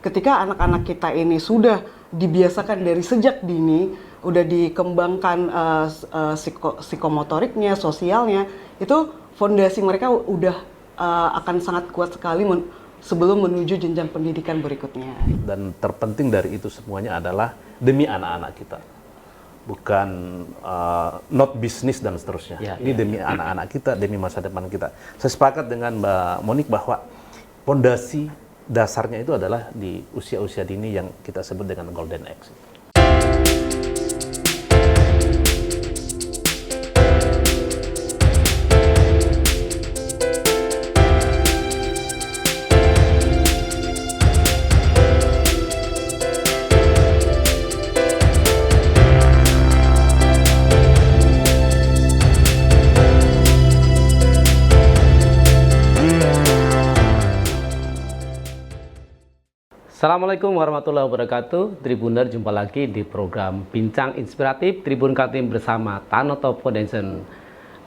ketika anak-anak kita ini sudah dibiasakan dari sejak dini, udah dikembangkan psikomotoriknya, sosialnya, itu fondasi mereka udah akan sangat kuat sekali sebelum menuju jenjang pendidikan berikutnya. Dan terpenting dari itu semuanya adalah demi anak-anak kita, bukan not bisnis dan seterusnya. Ini demi anak-anak kita, demi masa depan kita. Saya sepakat dengan Mbak Monik bahwa fondasi dasarnya itu adalah di usia-usia dini yang kita sebut dengan golden age. Assalamualaikum warahmatullahi wabarakatuh. Tribuner, jumpa lagi di program Bincang Inspiratif Tribun Kaltim bersama Tanoto Foundation.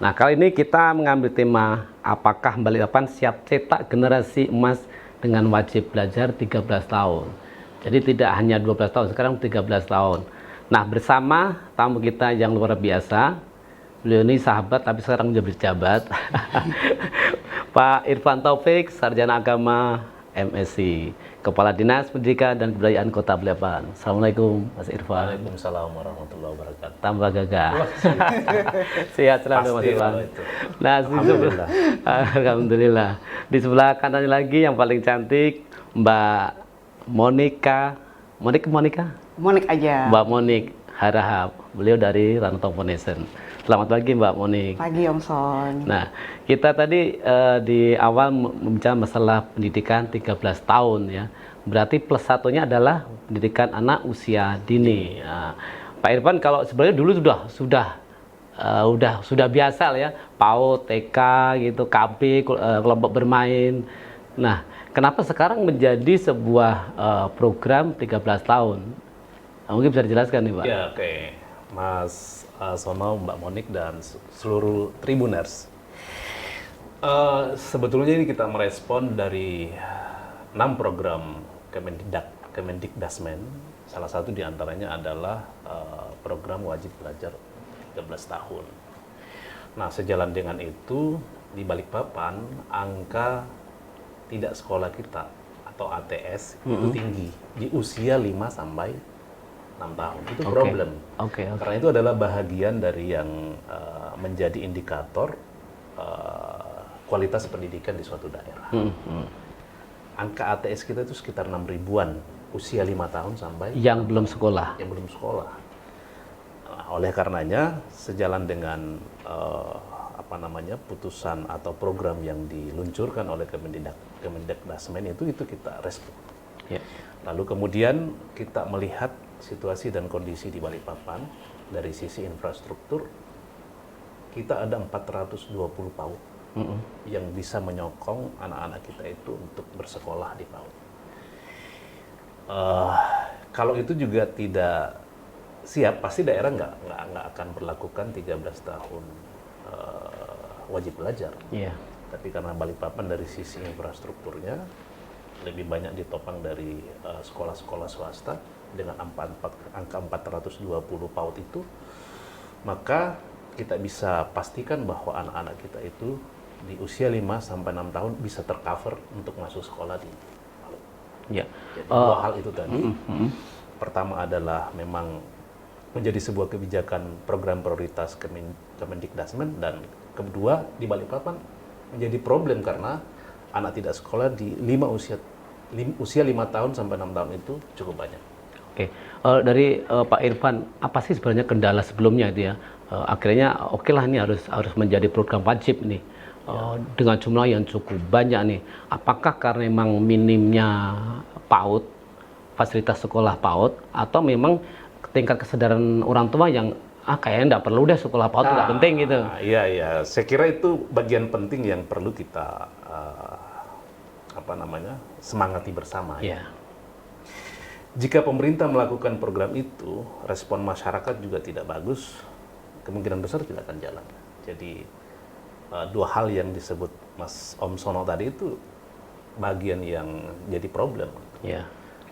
Nah, kali ini kita mengambil tema apakah Balikpapan siap cetak generasi emas dengan wajib belajar 13 tahun. Jadi tidak hanya 12 tahun, sekarang 13 tahun. Nah, bersama tamu kita yang luar biasa. Beliau ini sahabat tapi sekarang menjadi pejabat. Pak Irfan Taufik, Sarjana Agama MSc, Kepala Dinas Pendidikan dan Kebudayaan Kota Balikpapan. Assalamualaikum, Mas Irfan. Waalaikumsalam warahmatullahi wabarakatuh. Tambah gagah. Sehat selalu, Mas Irfan. Nah, Alhamdulillah. Alhamdulillah. Di sebelah kanan lagi yang paling cantik, Mbak Monika. Monik aja. Mbak Monik Harahap. Beliau dari Tanoto Foundation. Selamat pagi Mbak Monik. Pagi Om Son. Nah, kita tadi di awal membicara masalah pendidikan 13 tahun ya. Berarti plus satunya adalah pendidikan anak usia dini. Nah, Pak Irfan, kalau sebenarnya dulu sudah biasa lah ya, PAUD, TK gitu, KB, kelompok bermain. Nah, kenapa sekarang menjadi sebuah program 13 tahun? Nah, mungkin bisa dijelaskan nih Pak. Ya, oke. Mas Sono, Mbak Monik, dan seluruh Tribuners. Sebetulnya ini kita merespon dari 6 program Kemendikdasmen. Salah satu diantaranya adalah program wajib belajar 13 tahun. Nah, sejalan dengan itu, di Balikpapan, angka tidak sekolah kita atau ATS itu tinggi di usia 5 sampai 6 tahun. Itu problem. Karena itu adalah bahagian dari yang menjadi indikator kualitas pendidikan di suatu daerah. Angka ATS kita itu sekitar 6 ribuan usia 5 tahun sampai yang belum sekolah. Nah, oleh karenanya, sejalan dengan putusan atau program yang diluncurkan oleh Kemendikdasmen itu kita respon. Lalu kemudian kita melihat situasi dan kondisi di Balikpapan dari sisi infrastruktur. Kita ada 420 PAUD yang bisa menyokong anak-anak kita itu untuk bersekolah di PAUD. Kalau itu juga tidak siap, pasti daerah nggak akan berlakukan 13 tahun wajib belajar. Tapi karena Balikpapan dari sisi infrastrukturnya lebih banyak ditopang dari sekolah-sekolah swasta dengan angka 420 PAUD itu, maka kita bisa pastikan bahwa anak-anak kita itu di usia 5 sampai 6 tahun bisa tercover untuk masuk sekolah di PAUD. Jadi dua hal itu tadi. Pertama adalah memang menjadi sebuah kebijakan program prioritas Kemendikdasmen, dan kedua di Balikpapan menjadi problem karena anak tidak sekolah di usia 5 tahun sampai 6 tahun itu cukup banyak. Dari Pak Irfan, apa sih sebenarnya kendala sebelumnya itu ya? Akhirnya oke lah, ini harus menjadi program wajib nih. Dengan jumlah yang cukup banyak nih. Apakah karena memang minimnya PAUD, fasilitas sekolah PAUD, atau memang tingkat kesadaran orang tua yang kayaknya nggak perlu deh sekolah PAUD, nggak penting gitu? Iya. Saya kira itu bagian penting yang perlu kita semangati bersama. Jika pemerintah melakukan program itu, respon masyarakat juga tidak bagus, kemungkinan besar tidak akan jalan. Jadi dua hal yang disebut Mas Om Sono tadi itu bagian yang jadi problem.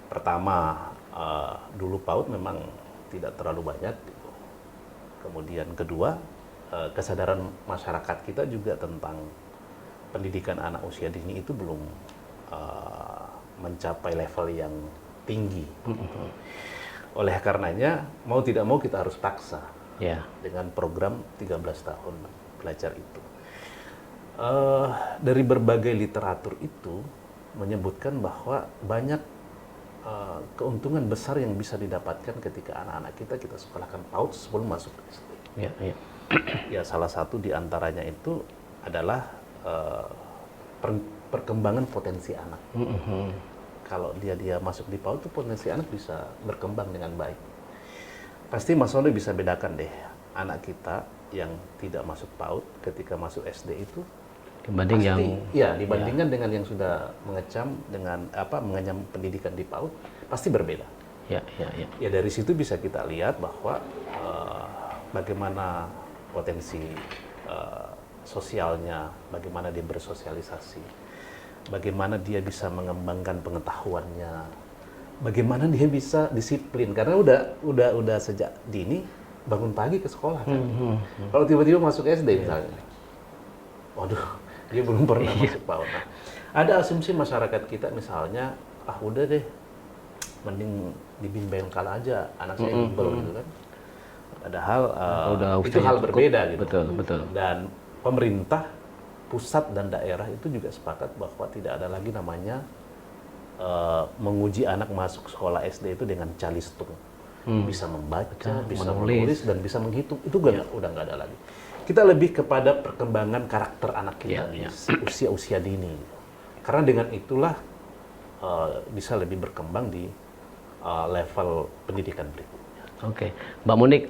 Pertama, dulu PAUD memang tidak terlalu banyak. Gitu. Kemudian kedua, kesadaran masyarakat kita juga tentang pendidikan anak usia dini itu belum mencapai level yang tinggi. Gitu. Oleh karenanya, mau tidak mau kita harus paksa dengan program 13 tahun belajar itu. Dari berbagai literatur itu menyebutkan bahwa banyak keuntungan besar yang bisa didapatkan ketika anak-anak kita sekolahkan PAUD sebelum masuk ke SD. Ya, salah satu di antaranya itu adalah perkembangan potensi anak. Kalau dia masuk di PAUD, itu potensi anak bisa berkembang dengan baik. Pasti Mas Sony bisa bedakan deh anak kita yang tidak masuk PAUD ketika masuk SD itu dibandingkan dengan yang sudah mengecam dengan mengenyam pendidikan di PAUD pasti berbeda. Ya dari situ bisa kita lihat bahwa bagaimana potensi sosialnya, bagaimana dia bersosialisasi, bagaimana dia bisa mengembangkan pengetahuannya, bagaimana dia bisa disiplin karena udah sejak dini bangun pagi ke sekolah kan. Kalau tiba-tiba masuk SD misalnya, waduh, dia belum pernah masuk PAUD. Nah, ada asumsi masyarakat kita misalnya, udah deh, mending di bimbel aja, anak saya bimbel gitu kan. Padahal itu hal berbeda gitu. Betul. Dan pemerintah pusat dan daerah itu juga sepakat bahwa tidak ada lagi namanya menguji anak masuk sekolah SD itu dengan calistung. Bisa membaca, bisa menulis, dan bisa menghitung. Itu udah nggak ada lagi. Kita lebih kepada perkembangan karakter anak kita di usia-usia dini. Karena dengan itulah bisa lebih berkembang di level pendidikan berikutnya. Oke, Mbak Monik,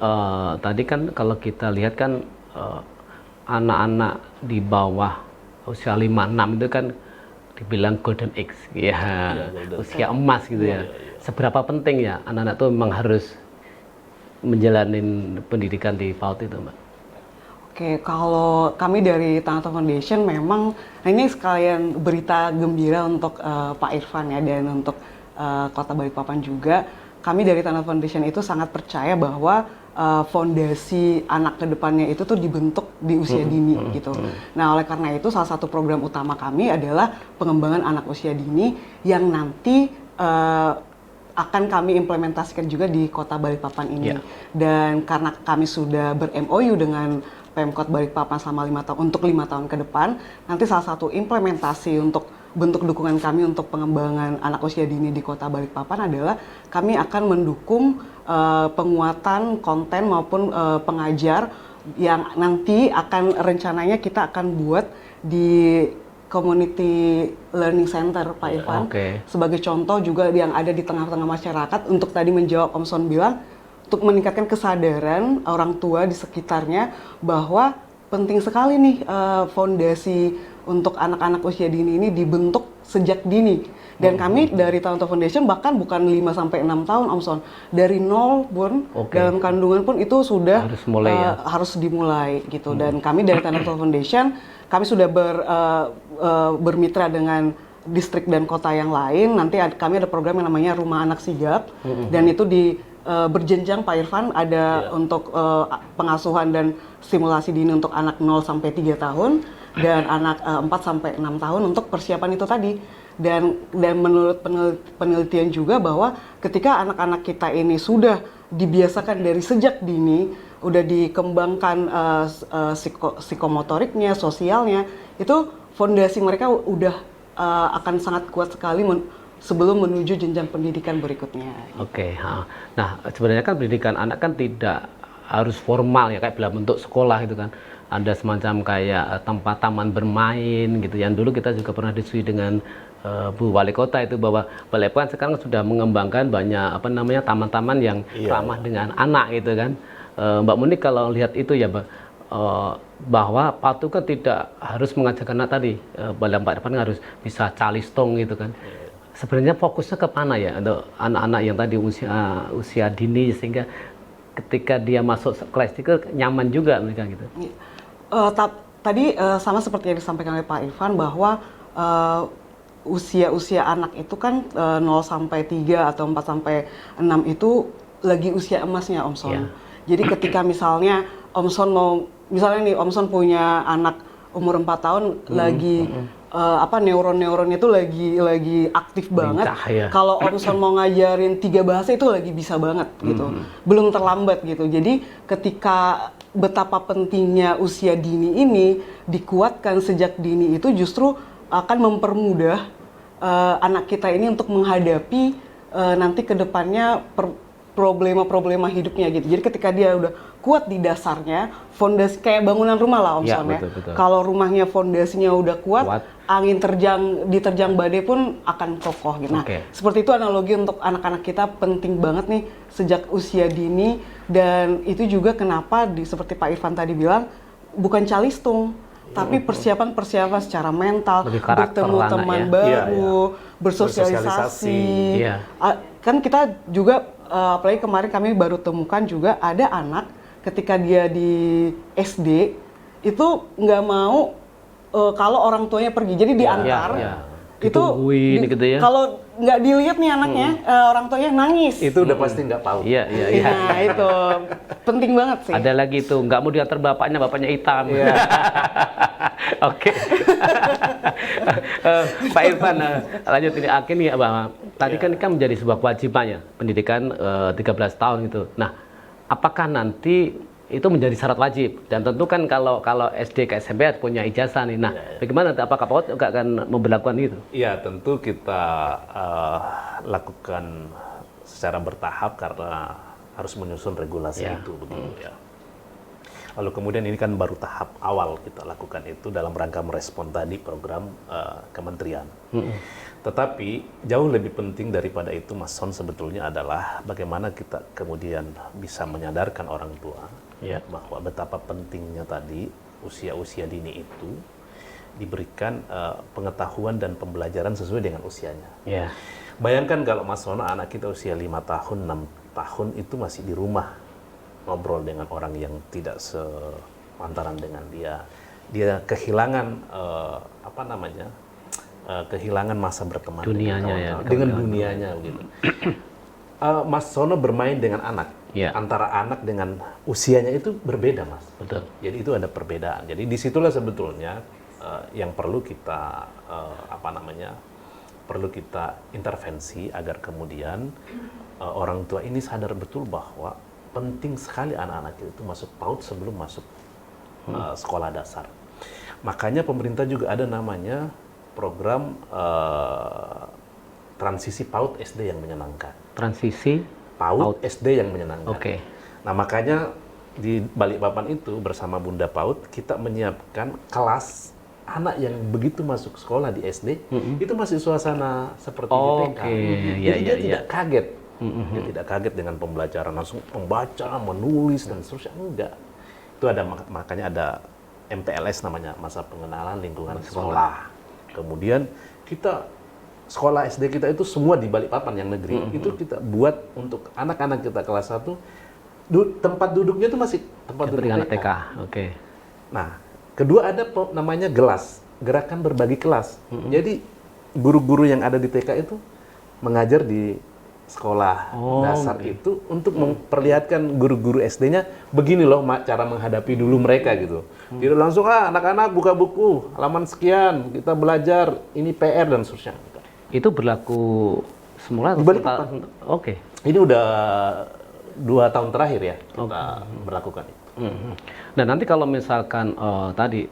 tadi kan kalau kita lihat kan anak-anak di bawah usia 5-6 itu kan dibilang golden age, usia emas gitu ya. Seberapa penting ya anak-anak itu memang harus menjalani pendidikan di PAUD itu, Mbak? Oke, kalau kami dari Tanoto Foundation memang ini sekalian berita gembira untuk Pak Irfan ya, dan untuk Kota Balikpapan juga. Kami dari Tanoto Foundation itu sangat percaya bahwa fondasi anak ke depannya itu tuh dibentuk di usia dini gitu. Nah, oleh karena itu salah satu program utama kami adalah pengembangan anak usia dini yang nanti akan kami implementasikan juga di Kota Balikpapan ini. Dan karena kami sudah ber-MOU dengan Pemkot Balikpapan selama 5 tahun untuk 5 tahun ke depan, nanti salah satu implementasi untuk bentuk dukungan kami untuk pengembangan anak usia dini di Kota Balikpapan adalah kami akan mendukung penguatan konten maupun pengajar yang nanti rencananya kita akan buat di Community Learning Center, Pak Irfan. Sebagai contoh juga yang ada di tengah-tengah masyarakat, untuk tadi menjawab Om Son bilang, untuk meningkatkan kesadaran orang tua di sekitarnya bahwa penting sekali nih fondasi untuk anak-anak usia dini ini dibentuk sejak dini. Dan kami dari Tanoto Foundation bahkan bukan 5-6 tahun, Om Son. Dari 0 pun, dalam kandungan pun itu sudah harus dimulai gitu. Dan kami dari Tanoto Foundation, kami sudah bermitra dengan distrik dan kota yang lain. Nanti kami ada program yang namanya Rumah Anak Sigap. Dan itu berjenjang, Pak Irfan, ada untuk pengasuhan dan stimulasi dini untuk anak 0 sampai 3 tahun dan anak 4 sampai 6 tahun untuk persiapan itu tadi. Dan menurut penelitian juga bahwa ketika anak-anak kita ini sudah dibiasakan dari sejak dini, udah dikembangkan psikomotoriknya, sosialnya, itu fondasi mereka udah akan sangat kuat sekali sebelum menuju jenjang pendidikan berikutnya. Nah sebenarnya kan pendidikan anak kan tidak harus formal ya, kayak dalam bentuk sekolah gitu kan. Ada semacam kayak tempat taman bermain gitu. Yang dulu kita juga pernah diskusi dengan Bu Wali Kota itu, bahwa Balikpapan sekarang sudah mengembangkan banyak taman-taman yang ramah dengan anak gitu kan. Mbak Monik kalau lihat itu ya, bahwa PAUD kan tidak harus mengajarkan anak tadi, Balikpapan harus bisa calistong gitu kan. Sebenarnya fokusnya ke mana ya untuk anak-anak yang tadi usia dini, sehingga ketika dia masuk kelas itu nyaman juga mereka gitu. Tadi sama seperti yang disampaikan oleh Pak Irfan, bahwa usia anak itu kan 0 sampai 3 atau 4 sampai 6 itu lagi usia emasnya Om Son. Iya. Jadi ketika misalnya Om Son misalnya nih Om Son punya anak umur 4 tahun lagi neuron-neuronnya itu lagi aktif banget. Ya. Kalau Om Son mau ngajarin 3 bahasa itu lagi bisa banget gitu. Belum terlambat gitu. Jadi ketika betapa pentingnya usia dini ini dikuatkan sejak dini itu justru akan mempermudah anak kita ini untuk menghadapi nanti ke depannya problema-problema hidupnya gitu. Jadi ketika dia udah kuat di dasarnya, fondasi kayak bangunan rumah lah Om Son ya. Kalau rumahnya fondasinya udah kuat, angin diterjang badai pun akan kokoh gitu. Nah, seperti itu analogi untuk anak-anak kita penting banget nih sejak usia dini, dan itu juga kenapa seperti Pak Irfan tadi bilang bukan calistung, tapi persiapan secara mental, bertemu teman baru, bersosialisasi. Kan kita juga apalagi kemarin kami baru temukan juga ada anak ketika dia di SD itu nggak mau kalau orang tuanya pergi, jadi diantar. Itu gitu ya. Kalau nggak dilihat nih anaknya, orang tuanya nangis. Itu udah pasti nggak PAUD. Iya. Nah itu penting banget sih. Ada lagi tuh, nggak mau diantar bapaknya hitam. Oke. Pak Irfan, lanjut ini akhir nih, tadi kan menjadi sebuah kewajibannya pendidikan 13 tahun gitu. Nah, apakah nanti itu menjadi syarat wajib? Dan tentu kan kalau SD ke SMP punya ijazah nih. Nah, bagaimana? Apakah PAUD juga akan memberlakukan itu? Iya, tentu kita lakukan secara bertahap karena harus menyusun regulasi itu begitu ya. Lalu kemudian ini kan baru tahap awal kita lakukan itu dalam rangka merespon tadi program kementerian. Tetapi jauh lebih penting daripada itu Mas Son sebetulnya adalah bagaimana kita kemudian bisa menyadarkan orang tua bahwa betapa pentingnya tadi usia-usia dini itu diberikan pengetahuan dan pembelajaran sesuai dengan usianya. Bayangkan kalau Mas Son anak kita usia 5 tahun, 6 tahun itu masih di rumah ngobrol dengan orang yang tidak sepantaran dengan dia kehilangan kehilangan masa berteman dengan dunianya gitu. Mas Sono bermain dengan anak, antara anak dengan usianya itu berbeda Mas. Betul. Jadi itu ada perbedaan. Jadi disitulah sebetulnya yang perlu kita perlu kita intervensi agar kemudian orang tua ini sadar betul bahwa penting sekali anak-anak itu masuk PAUD sebelum masuk sekolah dasar. Makanya pemerintah juga ada namanya program transisi PAUD SD yang menyenangkan. Transisi PAUD SD yang menyenangkan. Nah makanya di Balikpapan itu bersama Bunda PAUD kita menyiapkan kelas anak yang begitu masuk sekolah di SD itu masih suasana seperti di TK. Jadi dia tidak kaget. Dia tidak kaget dengan pembelajaran, langsung membaca, menulis dan seterusnya, enggak. Itu ada makanya ada MPLS namanya, masa pengenalan lingkungan sekolah. Kemudian kita sekolah SD kita itu semua di Balikpapan yang negeri itu kita buat untuk anak-anak kita kelas 1 tempat duduknya itu masih tempat duduk TK. Nah, kedua ada namanya GELAS, gerakan berbagi kelas. Jadi guru-guru yang ada di TK itu mengajar di sekolah dasar itu untuk memperlihatkan guru-guru SD-nya begini loh cara menghadapi dulu mereka gitu. Jadi langsung anak-anak buka buku halaman sekian kita belajar ini PR dan seterusnya. Itu berlaku semula? Ini udah 2 tahun terakhir ya kita berlakukan itu. Dan nanti kalau misalkan tadi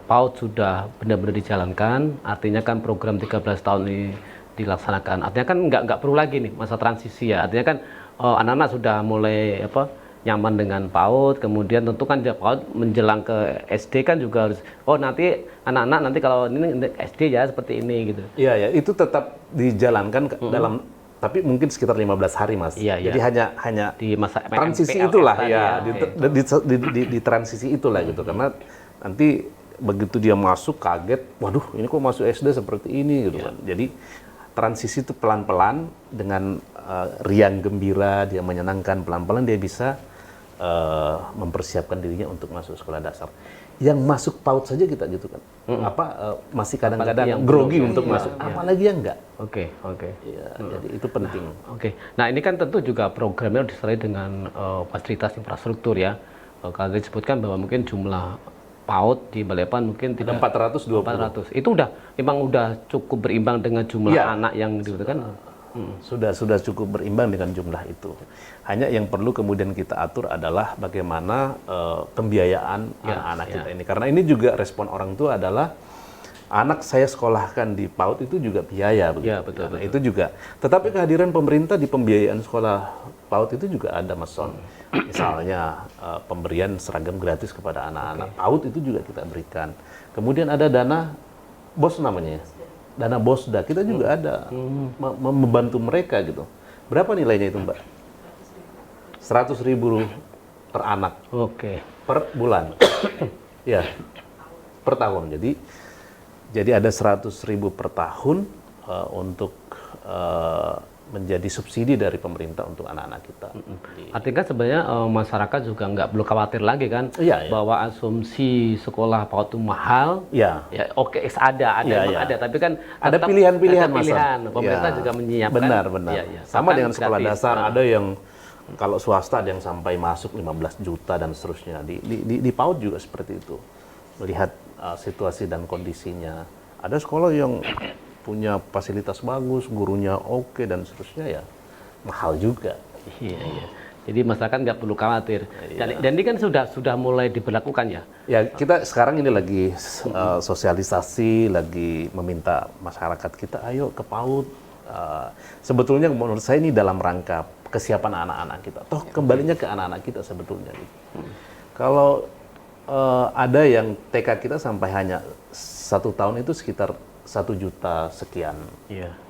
PAUD sudah benar-benar dijalankan, artinya kan program 13 tahun ini dilaksanakan. Artinya kan nggak perlu lagi nih masa transisi ya. Artinya kan anak-anak sudah mulai nyaman dengan PAUD, kemudian tentu kan PAUD menjelang ke SD kan juga harus nanti anak-anak nanti kalau ini SD ya seperti ini gitu. Iya ya, itu tetap dijalankan dalam tapi mungkin sekitar 15 hari Mas. Jadi hanya di masa transisi itulah ya, di transisi itulah gitu karena nanti begitu dia masuk kaget, waduh ini kok masuk SD seperti ini gitu kan. Jadi transisi itu pelan-pelan dengan riang gembira, dia menyenangkan, pelan-pelan dia bisa mempersiapkan dirinya untuk masuk sekolah dasar. Yang masuk PAUD saja kita gitu kan, masih kadang-kadang grogi untuk masuk, apalagi yang enggak. Oke. Ya, jadi itu penting. Oke. Nah ini kan tentu juga programnya disertai dengan fasilitas infrastruktur ya. Kalau disebutkan bahwa mungkin jumlah PAUD di Balikpapan mungkin tidak 420. 400. Itu memang udah cukup berimbang dengan jumlah anak yang dibutuhkan. Sudah cukup berimbang dengan jumlah itu. Hanya yang perlu kemudian kita atur adalah bagaimana pembiayaan anak-anak kita ini. Karena ini juga respon orang tua adalah anak saya sekolahkan di PAUD itu juga biaya. Ya, betul. Itu juga. Tetapi kehadiran pemerintah di pembiayaan sekolah PAUD itu juga ada, Mas Son. Misalnya pemberian seragam gratis kepada anak-anak PAUD itu juga kita berikan. Kemudian ada dana BOS namanya, dana BOSDA kita juga ada membantu mereka gitu. Berapa nilainya itu, Mbak? 100.000 per anak. Oke. Per bulan. Ya, per tahun. Jadi ada 100.000 per tahun untuk menjadi subsidi dari pemerintah untuk anak-anak kita. Artinya sebenarnya masyarakat juga nggak perlu khawatir lagi kan bahwa asumsi sekolah PAUD itu mahal. Ya oke, ada tapi kan ada pilihan-pilihan, pemerintah juga menyiapkan. Benar. Sama dengan sekolah dasar, ada yang kalau swasta ada yang sampai masuk 15 juta dan seterusnya. Di PAUD juga seperti itu. Melihat situasi dan kondisinya. Ada sekolah yang punya fasilitas bagus, gurunya oke dan seterusnya, ya mahal juga. Iya. Jadi masyarakat nggak perlu khawatir. Dan ini kan sudah mulai diberlakukan ya. Ya, kita sekarang ini lagi sosialisasi, lagi meminta masyarakat kita ayo ke PAUD. Sebetulnya menurut saya ini dalam rangka kesiapan anak-anak kita. Toh kembalinya ke anak-anak kita sebetulnya. Kalau ada yang TK kita sampai hanya 1 tahun itu sekitar 1 juta sekian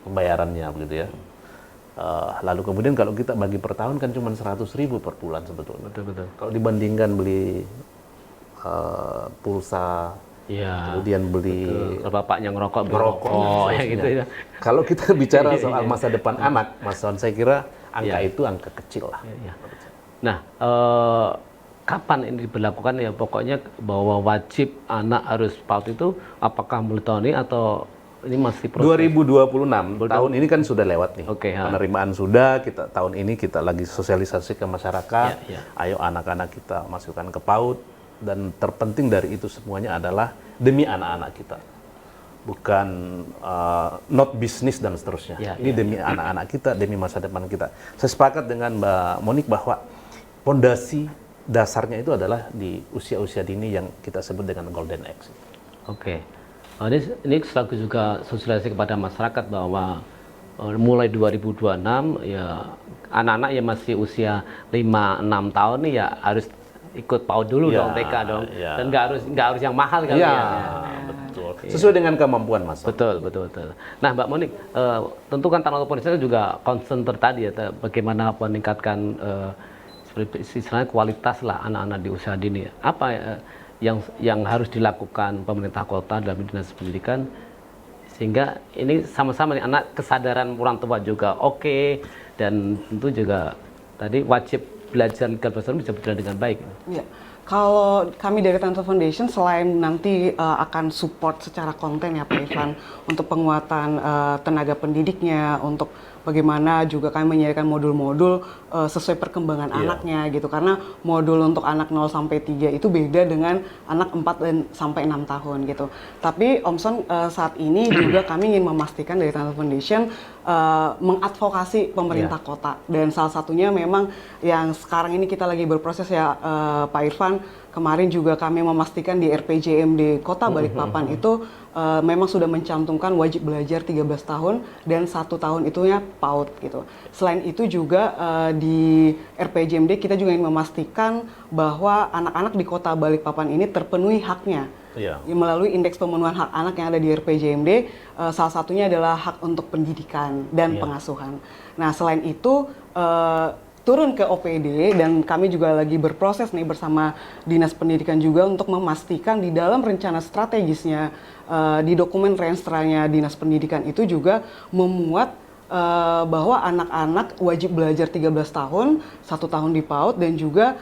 pembayarannya begitu ya. Lalu kemudian kalau kita bagi per tahun kan cuma 100.000 per bulan sebetulnya. Betul. Kalau dibandingkan beli pulsa, kemudian beli bapaknya ngerokok, ya gitu ya. Kalau kita bicara soal masa depan anak, Mas Son, saya kira angka itu angka kecil lah. Nah, kapan ini diberlakukan ya? Pokoknya bahwa wajib anak harus PAUD itu apakah mulai tahun ini atau ini masih proses? 2026 tahun ini kan sudah lewat nih. Penerimaan sudah, tahun ini kita lagi sosialisasi ke masyarakat. Ayo anak-anak kita masukkan ke PAUD, dan terpenting dari itu semuanya adalah demi anak-anak kita. Bukan not bisnis dan seterusnya. Ini demi anak-anak kita, demi masa depan kita. Saya sepakat dengan Mbak Monik bahwa pondasi dasarnya itu adalah di usia-usia dini yang kita sebut dengan golden age. Oke. Ini selalu juga sosialisasi kepada masyarakat bahwa mulai 2026 ya anak-anak yang masih usia 5-6 tahun nih ya harus ikut PAUD dulu dong, TK dong. Dan nggak harus yang mahal kali ya. Betul. Sesuai dengan kemampuan, Mas. Betul. Nah, Mbak Monik, tentu kan Tanoto Foundation juga concern tadi ya, bagaimana meningkatkan istilahnya kualitas lah anak-anak di usia dini. Apa yang harus dilakukan pemerintah kota dalam dinas pendidikan sehingga ini sama-sama nih, anak kesadaran orang tua juga oke, dan tentu juga tadi wajib belajar legal profesor bisa berjalan dengan baik. Ya. Kalau kami dari Tanoto Foundation selain nanti akan support secara konten ya Pak Irfan untuk penguatan tenaga pendidiknya, untuk bagaimana juga kami menyediakan modul-modul sesuai perkembangan anaknya gitu. Karena modul untuk anak 0 sampai 3 itu beda dengan anak 4 dan sampai 6 tahun gitu. Tapi Om Son saat ini juga kami ingin memastikan dari Tanoto Foundation mengadvokasi pemerintah kota, dan salah satunya memang yang sekarang ini kita lagi berproses ya Pak Irfan. Kemarin juga kami memastikan di RPJMD Kota Balikpapan itu memang sudah mencantumkan wajib belajar 13 tahun dan 1 tahun itunya PAUD gitu. Selain itu juga di RPJMD kita juga ingin memastikan bahwa anak-anak di Kota Balikpapan ini terpenuhi haknya. Melalui indeks pemenuhan hak anak yang ada di RPJMD, salah satunya adalah hak untuk pendidikan dan pengasuhan. Nah, selain itu turun ke OPD, dan kami juga lagi berproses nih bersama Dinas Pendidikan juga untuk memastikan di dalam rencana strategisnya di dokumen renstranya Dinas Pendidikan itu juga memuat bahwa anak-anak wajib belajar 13 tahun, 1 tahun di PAUD, dan juga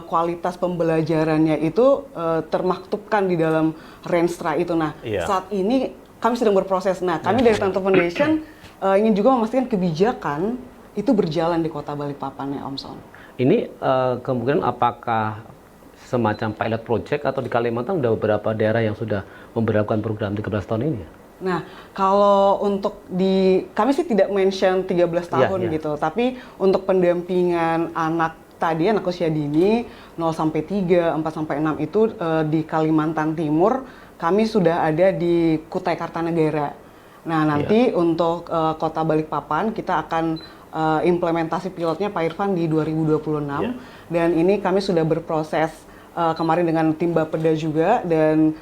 kualitas pembelajarannya itu termaktubkan di dalam Renstra itu. Nah, saat ini kami sedang berproses. Nah, kami dari Tanto Foundation ingin juga memastikan kebijakan itu berjalan di Kota Balikpapan ya, Om Son. Ini kemungkinan apakah semacam pilot project atau di Kalimantan udah beberapa daerah yang sudah memberlakukan program 13 tahun ini ya? Nah, kalau untuk kami sih tidak mention 13 tahun gitu, tapi untuk pendampingan anak tadi, anak usia dini 0 sampai 3, 4 sampai 6 itu di Kalimantan Timur, kami sudah ada di Kutai Kartanegara. Nah, nanti untuk Kota Balikpapan kita akan implementasi pilotnya Pak Irfan di 2026, dan ini kami sudah berproses kemarin dengan tim Bapeda juga, dan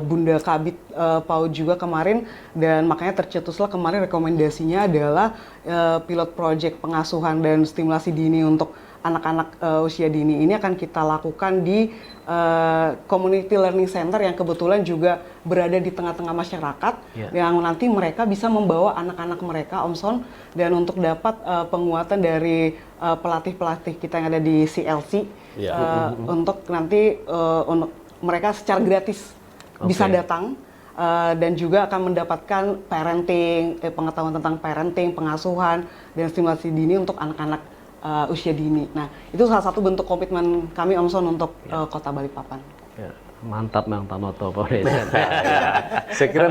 Bunda Kabit PAUD juga kemarin, dan makanya tercetuslah kemarin rekomendasinya adalah pilot project pengasuhan dan stimulasi dini untuk anak-anak usia dini ini akan kita lakukan di community learning center yang kebetulan juga berada di tengah-tengah masyarakat, yang nanti mereka bisa membawa anak-anak mereka, Om Son, dan untuk dapat penguatan dari pelatih-pelatih kita yang ada di CLC untuk nanti untuk mereka secara gratis bisa datang dan juga akan mendapatkan parenting, pengetahuan tentang parenting, pengasuhan, dan stimulasi dini untuk anak-anak usia dini. Nah, itu salah satu bentuk komitmen kami, Om Son, untuk Kota Balikpapan. Ya, mantap Bang Tanoto Foundation. Saya kira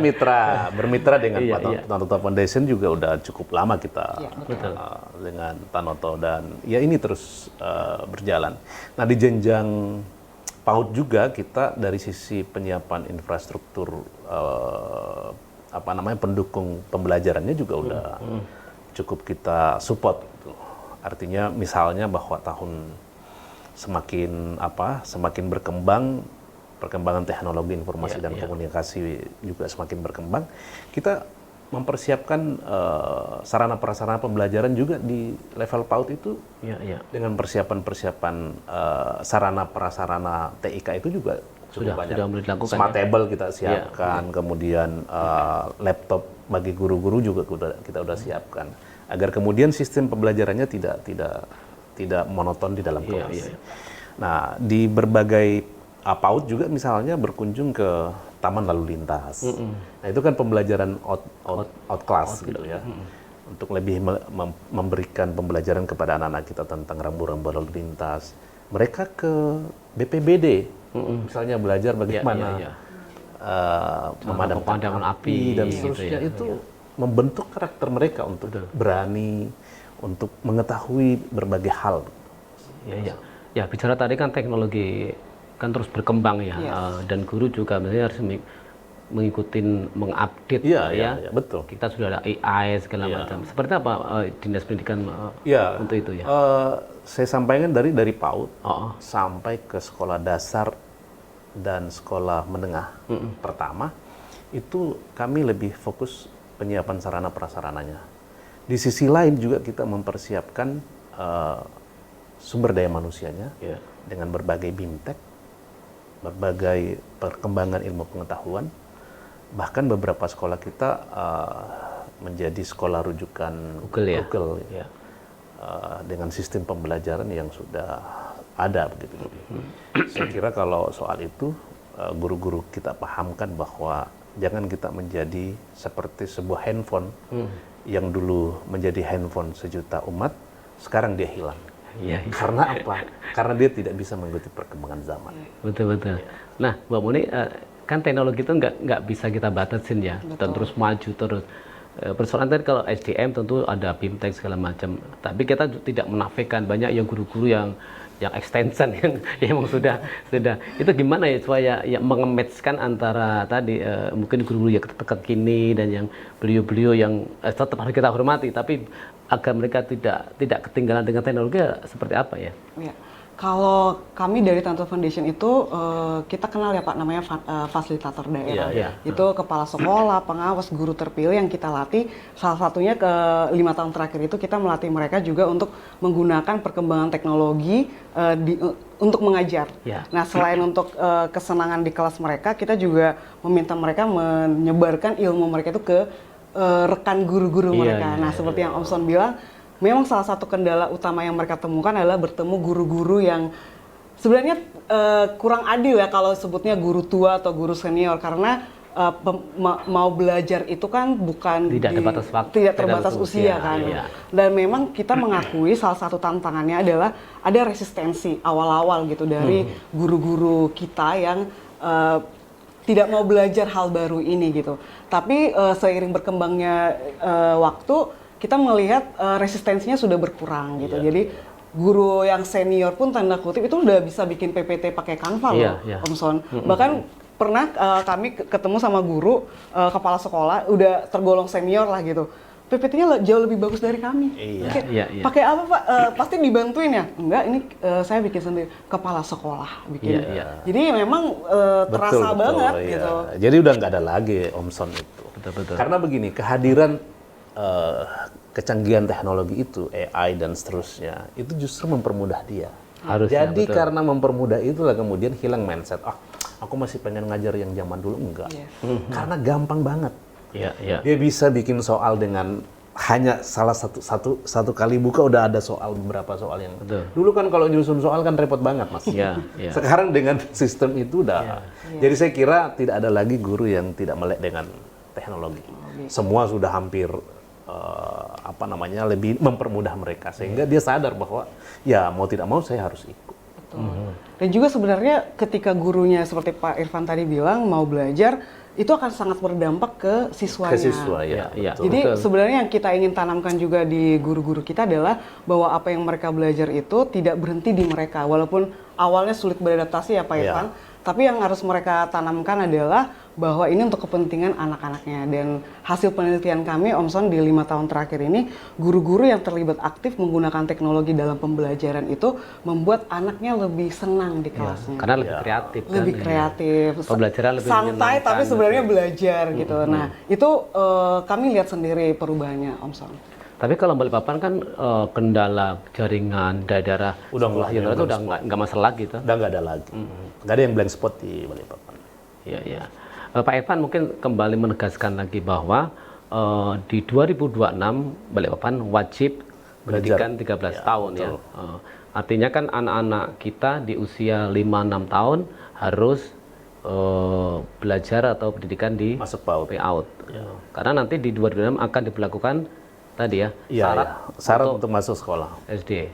bermitra dengan Tanoto Foundation juga udah cukup lama kita dengan Tanoto, dan ya ini terus berjalan. Nah, di jenjang PAUD juga kita dari sisi penyiapan infrastruktur pendukung pembelajarannya juga udah cukup kita support gitu. Artinya misalnya bahwa semakin berkembang, perkembangan teknologi informasi dan komunikasi juga semakin berkembang, kita mempersiapkan sarana prasarana pembelajaran juga di level PAUD itu dengan persiapan sarana prasarana TIK itu juga cukup banyak. Sudah dilakukan, smart table kita siapkan, kemudian laptop bagi guru-guru juga kita udah siapkan, agar kemudian sistem pembelajarannya tidak monoton di dalam kelas. Nah, di berbagai PAUD juga misalnya berkunjung ke taman lalu lintas. Nah, itu kan pembelajaran out class gitu ya. Untuk lebih memberikan pembelajaran kepada anak-anak kita tentang rambu-rambu lalu lintas. Mereka ke BPBD, misalnya belajar bagaimana memadamkan api dan seterusnya, itu membentuk karakter mereka untuk berani, untuk mengetahui berbagai hal. Ya, bicara tadi kan teknologi kan terus berkembang ya, dan guru juga harus mengikuti, mengupdate betul. Kita sudah ada AI segala macam. Seperti apa Dinas Pendidikan untuk itu ya? Saya sampaikan dari PAUD sampai ke sekolah dasar dan sekolah menengah pertama, itu kami lebih fokus penyiapan sarana prasarananya. Di sisi lain juga kita mempersiapkan sumber daya manusianya dengan berbagai BIMTEK, berbagai perkembangan ilmu pengetahuan, bahkan beberapa sekolah kita menjadi sekolah rujukan Google dengan sistem pembelajaran yang sudah ada begitu. Saya kira kalau soal itu guru-guru kita pahamkan bahwa jangan kita menjadi seperti sebuah handphone yang dulu menjadi handphone sejuta umat, sekarang dia hilang. Karena apa? Karena dia tidak bisa mengikuti perkembangan zaman. Betul. Nah, Mbak Muni, kan teknologi itu nggak bisa kita batasin ya, dan terus maju terus. Persoalan tadi kalau SDM tentu ada BIMTEK segala macam, tapi kita tidak menafikan banyak yang guru-guru yang extension yang sudah itu gimana ya supaya mengematchkan antara tadi mungkin guru-guru yang kekini dan yang beliau-beliau yang tetap harus kita hormati, tapi agar mereka tidak ketinggalan dengan teknologi, seperti apa ya? Kalau kami dari Tanto Foundation itu kita kenal ya Pak, namanya fasilitator daerah. Itu kepala sekolah, pengawas, guru terpilih yang kita latih. Salah satunya ke 5 tahun terakhir itu kita melatih mereka juga untuk menggunakan perkembangan teknologi untuk mengajar. Nah, selain untuk kesenangan di kelas mereka, kita juga meminta mereka menyebarkan ilmu mereka itu ke rekan guru-guru mereka. Nah, seperti yang Om Son bilang, memang salah satu kendala utama yang mereka temukan adalah bertemu guru-guru yang sebenarnya kurang adil ya kalau sebutnya guru tua atau guru senior, karena mau belajar itu kan bukan tidak terbatas usia kan. Dan memang kita mengakui salah satu tantangannya adalah ada resistensi awal-awal gitu dari guru-guru kita yang tidak mau belajar hal baru ini gitu. Tapi seiring berkembangnya waktu, kita melihat resistensinya sudah berkurang gitu. Jadi guru yang senior pun tanda kutip itu udah bisa bikin PPT pakai Canva loh, Om Son. Bahkan pernah kami ketemu sama guru kepala sekolah udah tergolong senior lah gitu. PPT-nya jauh lebih bagus dari kami. Pakai apa Pak? Pasti dibantuin ya? Enggak, ini saya bikin sendiri. Kepala sekolah bikin. Jadi memang terasa banget gitu. Jadi udah nggak ada lagi Om Son itu. Betul. Karena begini, kehadiran kecanggihan teknologi itu, AI dan seterusnya, itu justru mempermudah dia. Jadi karena mempermudah itulah kemudian hilang mindset, aku masih pengen ngajar yang zaman dulu, enggak. Karena gampang banget. Dia bisa bikin soal dengan hanya salah satu kali buka udah ada soal, beberapa soal yang dulu kan kalau nyusun soal kan repot banget Mas. Sekarang dengan sistem itu udah. Jadi saya kira tidak ada lagi guru yang tidak melek dengan teknologi. Semua sudah hampir lebih mempermudah mereka sehingga dia sadar bahwa ya mau tidak mau saya harus ikut. Dan juga sebenarnya ketika gurunya seperti Pak Irfan tadi bilang mau belajar, itu akan sangat berdampak ke siswanya. Ke siswa, Jadi sebenarnya yang kita ingin tanamkan juga di guru-guru kita adalah bahwa apa yang mereka belajar itu tidak berhenti di mereka. Walaupun awalnya sulit beradaptasi ya Pak Irfan, tapi yang harus mereka tanamkan adalah bahwa ini untuk kepentingan anak-anaknya. Dan hasil penelitian kami, Om Son, di 5 tahun terakhir ini, guru-guru yang terlibat aktif menggunakan teknologi dalam pembelajaran itu membuat anaknya lebih senang di kelasnya. Karena lebih kreatif. Lebih kreatif. Pembelajaran lebih santai tapi sebenarnya belajar gitu. Nah, itu kami lihat sendiri perubahannya, Om Son. Tapi kalau Balikpapan kan kendala jaringan daerah udah nggak masalah gitu. Udah nggak ada lagi. Nggak ada yang blank spot di Balikpapan. Iya. Pak Irfan mungkin kembali menegaskan lagi bahwa di 2026 Balikpapan wajib pendidikan 13 tahun ya. Artinya kan anak-anak kita di usia 5-6 tahun harus belajar atau pendidikan di masuk PAUD. Karena nanti di 2026 akan diberlakukan tadi ya, syarat untuk masuk sekolah SD.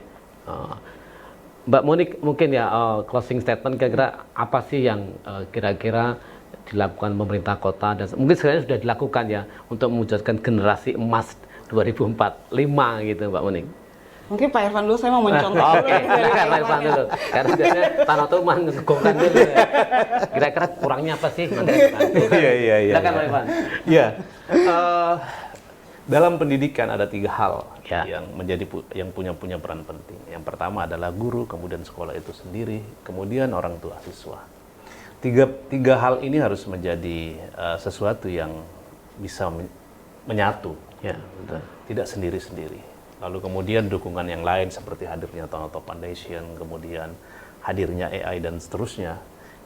Mbak Monik mungkin ya closing statement kira-kira apa sih yang kira-kira dilakukan pemerintah kota dan mungkin sekarang sudah dilakukan ya untuk mewujudkan generasi emas 2045 gitu Mbak Monik. Mungkin Pak Irfan dulu, saya mau mencontoh. Oke, silakan Pak Irfan dulu. Karena biasanya Tanah tuh menggongkan dulu ya. Kira-kira kurangnya apa sih? Iya. Silakan Pak Irfan. Iya. Dalam pendidikan ada 3 hal yang punya peran penting. Yang pertama adalah guru, kemudian sekolah itu sendiri, kemudian orang tua siswa. Tiga hal ini harus menjadi sesuatu yang bisa menyatu, tidak sendiri-sendiri. Lalu kemudian dukungan yang lain seperti hadirnya Tanoto Foundation, kemudian hadirnya AI dan seterusnya,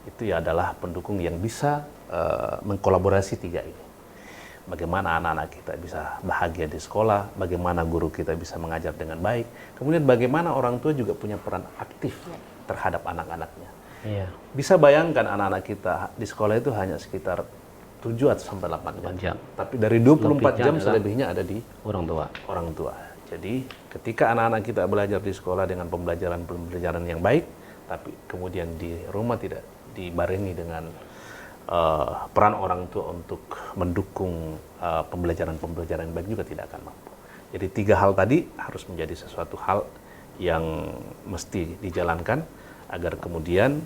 itu ya adalah pendukung yang bisa mengkolaborasi 3 ini. Bagaimana anak-anak kita bisa bahagia di sekolah, bagaimana guru kita bisa mengajar dengan baik, kemudian bagaimana orang tua juga punya peran aktif terhadap anak-anaknya. Bisa bayangkan anak-anak kita di sekolah itu hanya sekitar 7-8 jam. Tapi dari 24 jam selebihnya ada di orang tua. Jadi ketika anak-anak kita belajar di sekolah dengan pembelajaran yang baik, tapi kemudian di rumah tidak dibarengi dengan peran orang tua untuk mendukung pembelajaran baik juga tidak akan mampu. Jadi 3 hal tadi harus menjadi sesuatu hal yang mesti dijalankan agar kemudian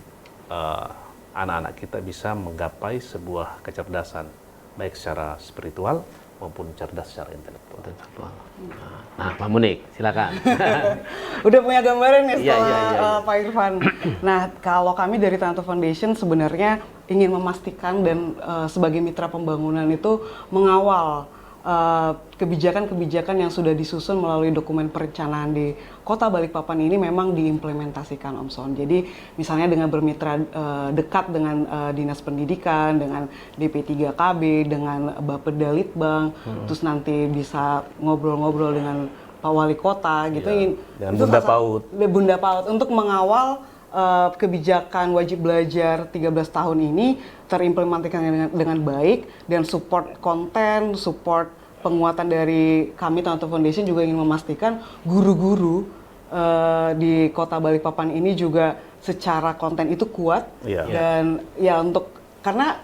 anak-anak kita bisa menggapai sebuah kecerdasan baik secara spiritual maupun cerdas secara intelektual. Nah, Pak Monik, silakan. Udah punya gambaran nih setelah Pak Irfan. Nah, kalau kami dari Tanoto Foundation sebenarnya ingin memastikan dan sebagai mitra pembangunan itu mengawal kebijakan-kebijakan yang sudah disusun melalui dokumen perencanaan di Kota Balikpapan ini memang diimplementasikan Om Son. Jadi misalnya dengan bermitra dekat dengan Dinas Pendidikan, dengan DP3KB, dengan Bapeda Litbang, terus nanti bisa ngobrol-ngobrol dengan Pak Wali Kota gitu. Dengan Bunda PAUD. Bunda PAUD untuk mengawal kebijakan wajib belajar 13 tahun ini terimplementasikan dengan baik, dan support konten, support penguatan dari kami Tanoto Foundation juga ingin memastikan guru-guru di Kota Balikpapan ini juga secara konten itu kuat, dan ya karena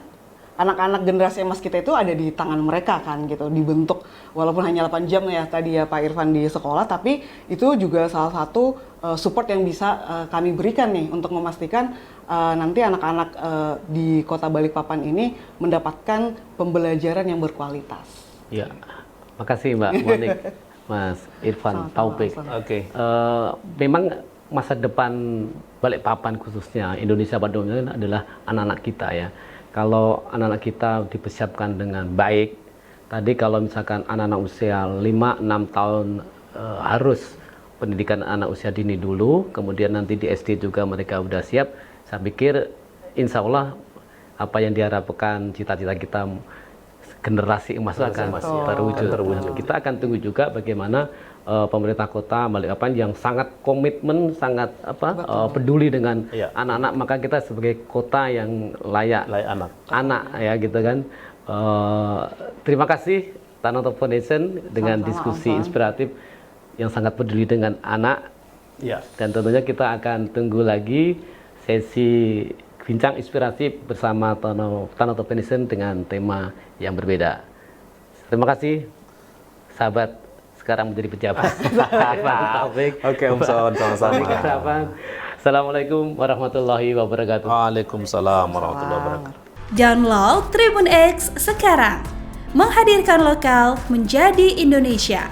anak-anak generasi emas kita itu ada di tangan mereka kan gitu, dibentuk walaupun hanya 8 jam ya tadi ya Pak Irfan di sekolah, tapi itu juga salah satu support yang bisa kami berikan nih untuk memastikan nanti anak-anak di Kota Balikpapan ini mendapatkan pembelajaran yang berkualitas. Ya, makasih Mbak Monik, Mas Irfan Taufik. Oke. Memang masa depan Balikpapan khususnya Indonesia pada umumnya adalah anak-anak kita ya. Kalau anak-anak kita dipersiapkan dengan baik, tadi kalau misalkan anak-anak usia 5-6 tahun harus pendidikan anak usia dini dulu, kemudian nanti di SD juga mereka udah siap, saya pikir insya Allah apa yang diharapkan cita-cita kita generasi emas akan terwujud. Kita akan tunggu juga bagaimana pemerintah kota Balikpapan yang sangat komitmen, sangat peduli dengan anak-anak, maka kita sebagai kota yang layak anak ya gitu kan. Terima kasih Tanoto Foundation dengan diskusi inspiratif yang sangat peduli dengan anak. Dan tentunya kita akan tunggu lagi sesi bincang inspiratif bersama Tanoto Foundation dengan tema yang berbeda. Terima kasih sahabat sekarang menjadi pejabat. Oke, Om Son, sama-sama. Assalamualaikum warahmatullahi wabarakatuh. Waalaikumsalam warahmatullahi wabarakatuh. Download Tribun X sekarang. Menghadirkan lokal menjadi Indonesia.